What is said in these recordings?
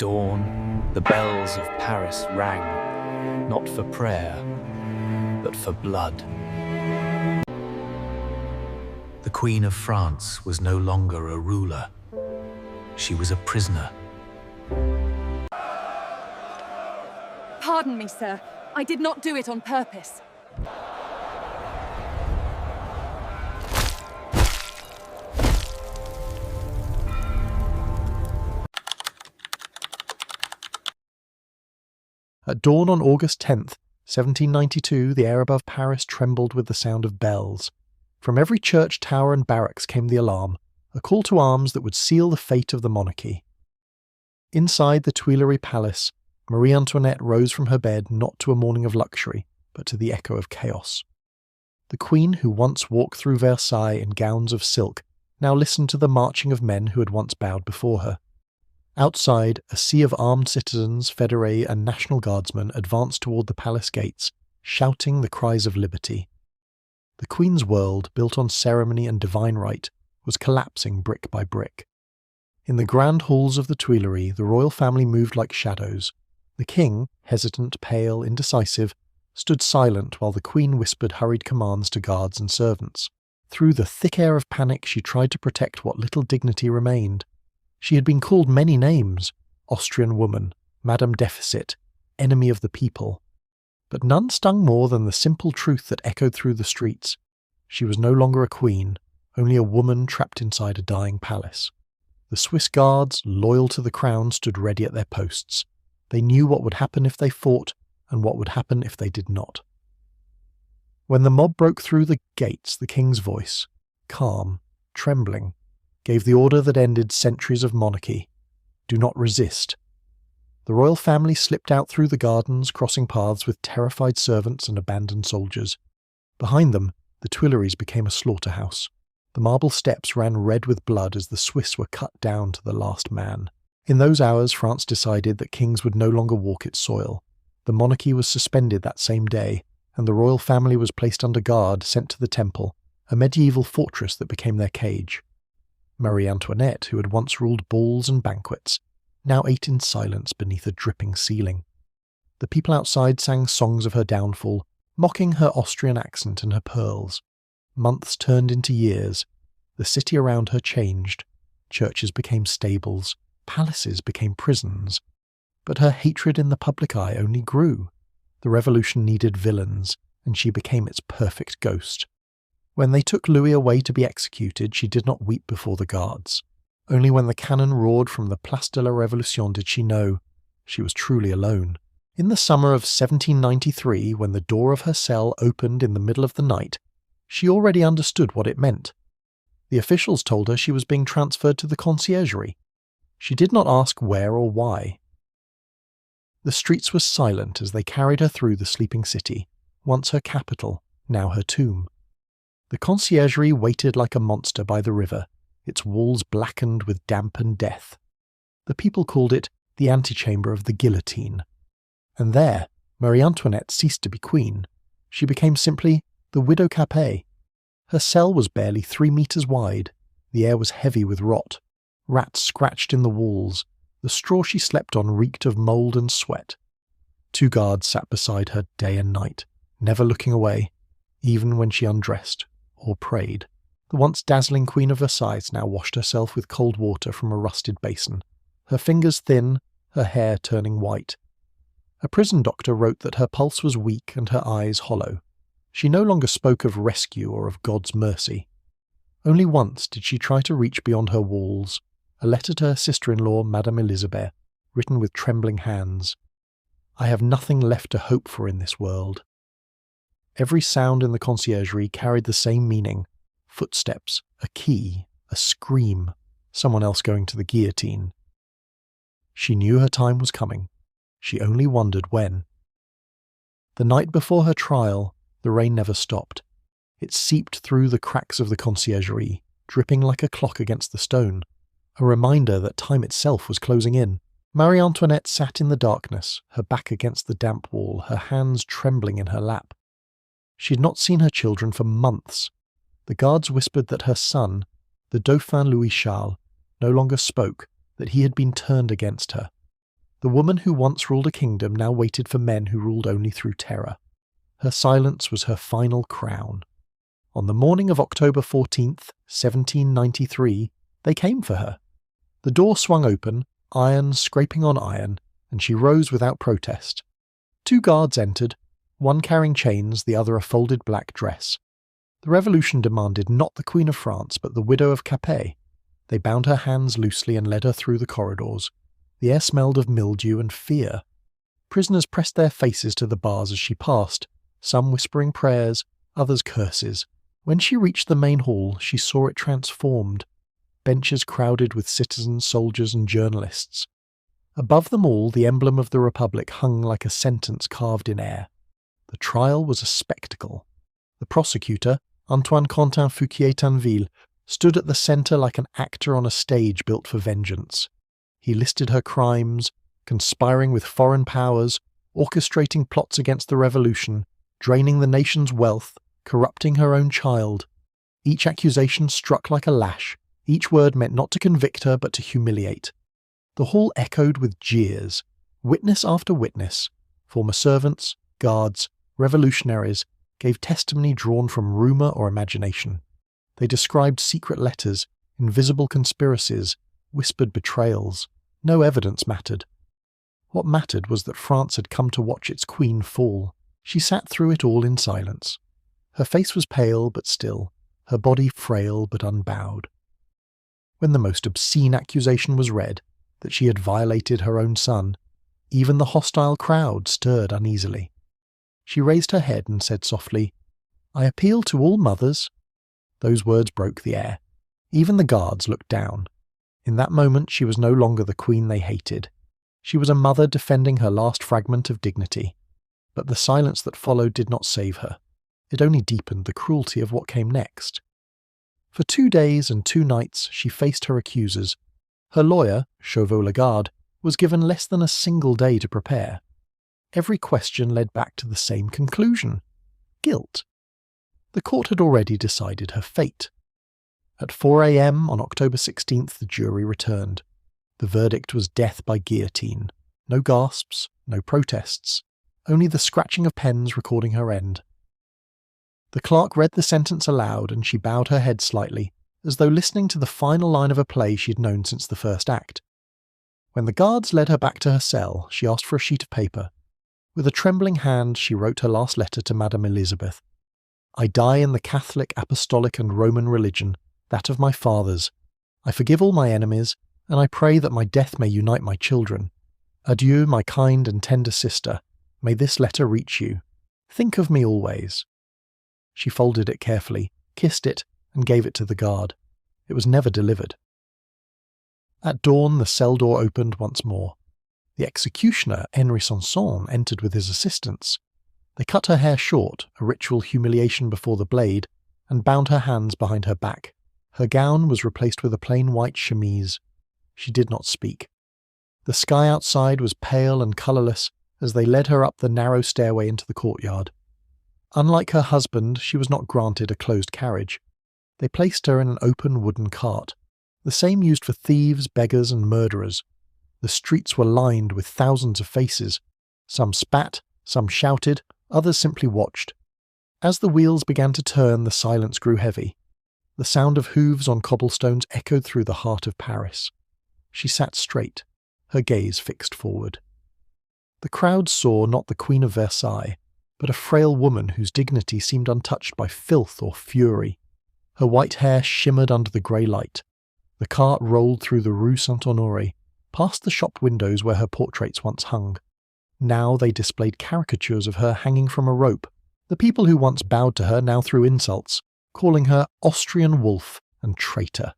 dawn, the bells of Paris rang, not for prayer, but for blood. The Queen of France was no longer a ruler. She was a prisoner. Pardon me, sir. I did not do it on purpose. At dawn on August 10th, 1792, the air above Paris trembled with the sound of bells. From every church tower and barracks came the alarm, a call to arms that would seal the fate of the monarchy. Inside the Tuileries palace, Marie Antoinette rose from her bed not to a morning of luxury, but to the echo of chaos. The queen, who once walked through Versailles in gowns of silk, now listened to the marching of men who had once bowed before her. Outside, a sea of armed citizens, fédérés and National Guardsmen advanced toward the palace gates, shouting the cries of liberty. The Queen's world, built on ceremony and divine right, was collapsing brick by brick. In the grand halls of the Tuileries, the royal family moved like shadows. The king, hesitant, pale, indecisive, stood silent while the Queen whispered hurried commands to guards and servants. Through the thick air of panic, she tried to protect what little dignity remained. She had been called many names: Austrian woman, Madame Deficit, enemy of the people. But none stung more than the simple truth that echoed through the streets. She was no longer a queen, only a woman trapped inside a dying palace. The Swiss guards, loyal to the crown, stood ready at their posts. They knew what would happen if they fought, and what would happen if they did not. When the mob broke through the gates, the king's voice, calm, trembling, gave the order that ended centuries of monarchy: do not resist. The royal family slipped out through the gardens, crossing paths with terrified servants and abandoned soldiers. Behind them, the Tuileries became a slaughterhouse. The marble steps ran red with blood as the Swiss were cut down to the last man. In those hours, France decided that kings would no longer walk its soil. The monarchy was suspended that same day, and the royal family was placed under guard, sent to the Temple, a medieval fortress that became their cage. Marie Antoinette, who had once ruled balls and banquets, now ate in silence beneath a dripping ceiling. The people outside sang songs of her downfall, mocking her Austrian accent and her pearls. Months turned into years. The city around her changed. Churches became stables. Palaces became prisons. But her hatred in the public eye only grew. The revolution needed villains, and she became its perfect ghost. When they took Louis away to be executed, she did not weep before the guards. Only when the cannon roared from the Place de la Révolution did she know she was truly alone. In the summer of 1793, when the door of her cell opened in the middle of the night, she already understood what it meant. The officials told her she was being transferred to the Conciergerie. She did not ask where or why. The streets were silent as they carried her through the sleeping city, once her capital, now her tomb. The Conciergerie waited like a monster by the river, its walls blackened with damp and death. The people called it the antechamber of the guillotine. And there, Marie Antoinette ceased to be queen. She became simply the Widow Capet. Her cell was barely 3 meters wide. The air was heavy with rot. Rats scratched in the walls. The straw she slept on reeked of mould and sweat. 2 guards sat beside her day and night, never looking away, even when she undressed or prayed. The once dazzling Queen of Versailles now washed herself with cold water from a rusted basin, her fingers thin, her hair turning white. A prison doctor wrote that her pulse was weak and her eyes hollow. She no longer spoke of rescue or of God's mercy. Only once did she try to reach beyond her walls, a letter to her sister-in-law, Madame Elisabeth, written with trembling hands. I have nothing left to hope for in this world. Every sound in the Conciergerie carried the same meaning: footsteps, a key, a scream, someone else going to the guillotine. She knew her time was coming. She only wondered when. The night before her trial, the rain never stopped. It seeped through the cracks of the Conciergerie, dripping like a clock against the stone, a reminder that time itself was closing in. Marie Antoinette sat in the darkness, her back against the damp wall, her hands trembling in her lap. She had not seen her children for months. The guards whispered that her son, the Dauphin Louis Charles, no longer spoke, that he had been turned against her. The woman who once ruled a kingdom now waited for men who ruled only through terror. Her silence was her final crown. On the morning of October 14th, 1793, they came for her. The door swung open, iron scraping on iron, and she rose without protest. 2 guards entered, one carrying chains, the other a folded black dress. The revolution demanded not the Queen of France, but the widow of Capet. They bound her hands loosely and led her through the corridors. The air smelled of mildew and fear. Prisoners pressed their faces to the bars as she passed, some whispering prayers, others curses. When she reached the main hall, she saw it transformed. Benches crowded with citizens, soldiers, and journalists. Above them all, the emblem of the Republic hung like a sentence carved in air. The trial was a spectacle. The prosecutor, Antoine Quentin Fouquier-Tinville, stood at the centre like an actor on a stage built for vengeance. He listed her crimes, conspiring with foreign powers, orchestrating plots against the revolution, draining the nation's wealth, corrupting her own child. Each accusation struck like a lash. Each word meant not to convict her, but to humiliate. The hall echoed with jeers. Witness after witness, former servants, guards, revolutionaries, gave testimony drawn from rumour or imagination. They described secret letters, invisible conspiracies, whispered betrayals. No evidence mattered. What mattered was that France had come to watch its queen fall. She sat through it all in silence. Her face was pale but still, her body frail but unbowed. When the most obscene accusation was read, that she had violated her own son, even the hostile crowd stirred uneasily. She raised her head and said softly, "I appeal to all mothers." Those words broke the air. Even the guards looked down. In that moment she was no longer the queen they hated. She was a mother defending her last fragment of dignity. But the silence that followed did not save her. It only deepened the cruelty of what came next. For 2 days and 2 nights she faced her accusers. Her lawyer, Chauveau-Lagarde, was given less than a single day to prepare. Every question led back to the same conclusion: guilt. The court had already decided her fate. At 4 a.m. on October 16th, the jury returned. The verdict was death by guillotine. No gasps, no protests, only the scratching of pens recording her end. The clerk read the sentence aloud, and she bowed her head slightly, as though listening to the final line of a play she had known since the first act. When the guards led her back to her cell, she asked for a sheet of paper. With a trembling hand, she wrote her last letter to Madame Elizabeth. "I die in the Catholic, Apostolic and Roman religion, that of my fathers. I forgive all my enemies, and I pray that my death may unite my children. Adieu, my kind and tender sister. May this letter reach you. Think of me always." She folded it carefully, kissed it, and gave it to the guard. It was never delivered. At dawn, the cell door opened once more. The executioner, Henri Sanson, entered with his assistants. They cut her hair short, a ritual humiliation before the blade, and bound her hands behind her back. Her gown was replaced with a plain white chemise. She did not speak. The sky outside was pale and colourless as they led her up the narrow stairway into the courtyard. Unlike her husband, she was not granted a closed carriage. They placed her in an open wooden cart, the same used for thieves, beggars, and murderers. The streets were lined with thousands of faces. Some spat, some shouted, others simply watched. As the wheels began to turn, the silence grew heavy. The sound of hooves on cobblestones echoed through the heart of Paris. She sat straight, her gaze fixed forward. The crowd saw not the Queen of Versailles, but a frail woman whose dignity seemed untouched by filth or fury. Her white hair shimmered under the grey light. The cart rolled through the Rue Saint-Honoré, past the shop windows where her portraits once hung. Now they displayed caricatures of her hanging from a rope. The people who once bowed to her now threw insults, calling her Austrian wolf and traitor.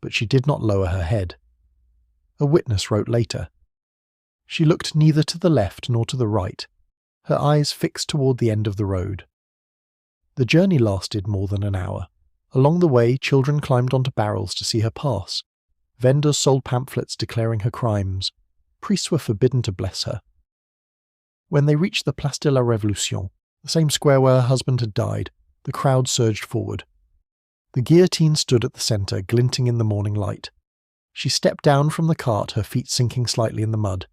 But she did not lower her head. A witness wrote later. She looked neither to the left nor to the right, her eyes fixed toward the end of the road. The journey lasted more than an hour. Along the way, children climbed onto barrels to see her pass. Vendors sold pamphlets declaring her crimes. Priests were forbidden to bless her. When they reached the Place de la Révolution, the same square where her husband had died, the crowd surged forward. The guillotine stood at the centre, glinting in the morning light. She stepped down from the cart, her feet sinking slightly in the mud.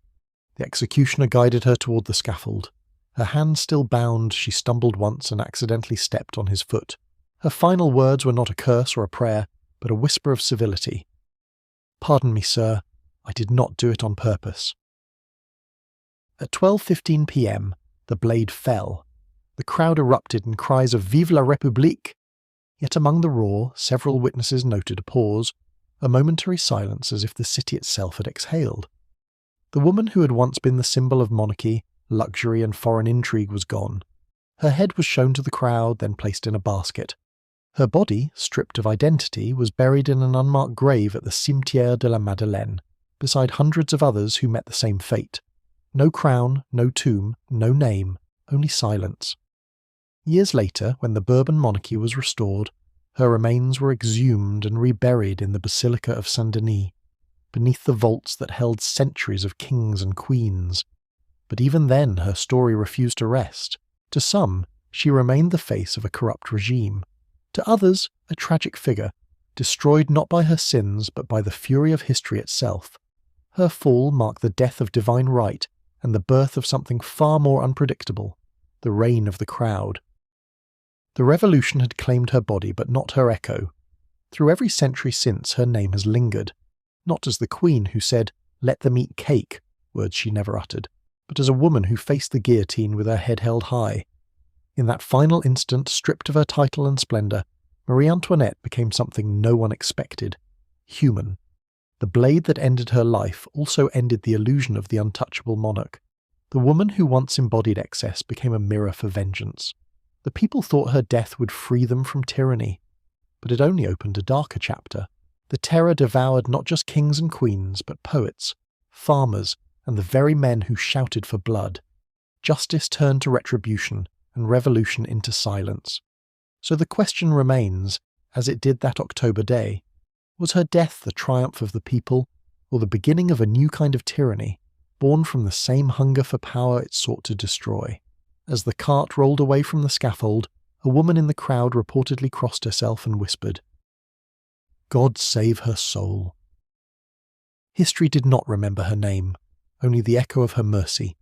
The executioner guided her toward the scaffold. Her hand still bound, she stumbled once and accidentally stepped on his foot. Her final words were not a curse or a prayer, but a whisper of civility. "Pardon me, sir. I did not do it on purpose." At 12:15 p.m., the blade fell. The crowd erupted in cries of "Vive la République!" Yet among the roar, several witnesses noted a pause, a momentary silence as if the city itself had exhaled. The woman who had once been the symbol of monarchy, luxury and foreign intrigue was gone. Her head was shown to the crowd, then placed in a basket. Her body, stripped of identity, was buried in an unmarked grave at the Cimetière de la Madeleine, beside hundreds of others who met the same fate. No crown, no tomb, no name, only silence. Years later, when the Bourbon monarchy was restored, her remains were exhumed and reburied in the Basilica of Saint-Denis, beneath the vaults that held centuries of kings and queens. But even then her story refused to rest. To some, she remained the face of a corrupt regime. To others, a tragic figure, destroyed not by her sins but by the fury of history itself. Her fall marked the death of divine right and the birth of something far more unpredictable, the reign of the crowd. The revolution had claimed her body, but not her echo. Through every century since, her name has lingered, not as the queen who said, "Let them eat cake," words she never uttered, but as a woman who faced the guillotine with her head held high. In that final instant, stripped of her title and splendour, Marie Antoinette became something no one expected: human. The blade that ended her life also ended the illusion of the untouchable monarch. The woman who once embodied excess became a mirror for vengeance. The people thought her death would free them from tyranny, but it only opened a darker chapter. The terror devoured not just kings and queens, but poets, farmers, and the very men who shouted for blood. Justice turned to retribution, and revolution into silence. So the question remains, as it did that October day, was her death the triumph of the people, or the beginning of a new kind of tyranny, born from the same hunger for power it sought to destroy? As the cart rolled away from the scaffold, a woman in the crowd reportedly crossed herself and whispered, "God save her soul." History did not remember her name, only the echo of her mercy.